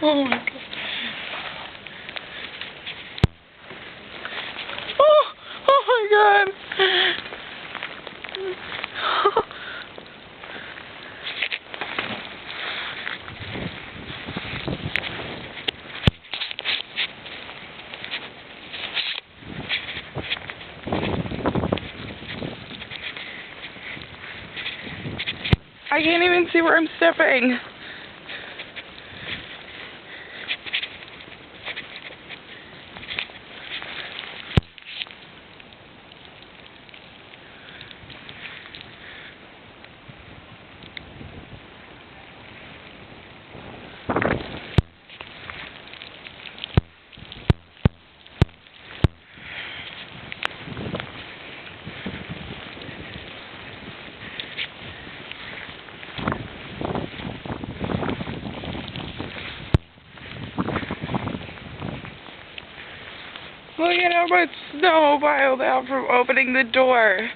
Oh my god. Oh my god. I can't even see where I'm stepping. Look at how much snow piled out from opening the door.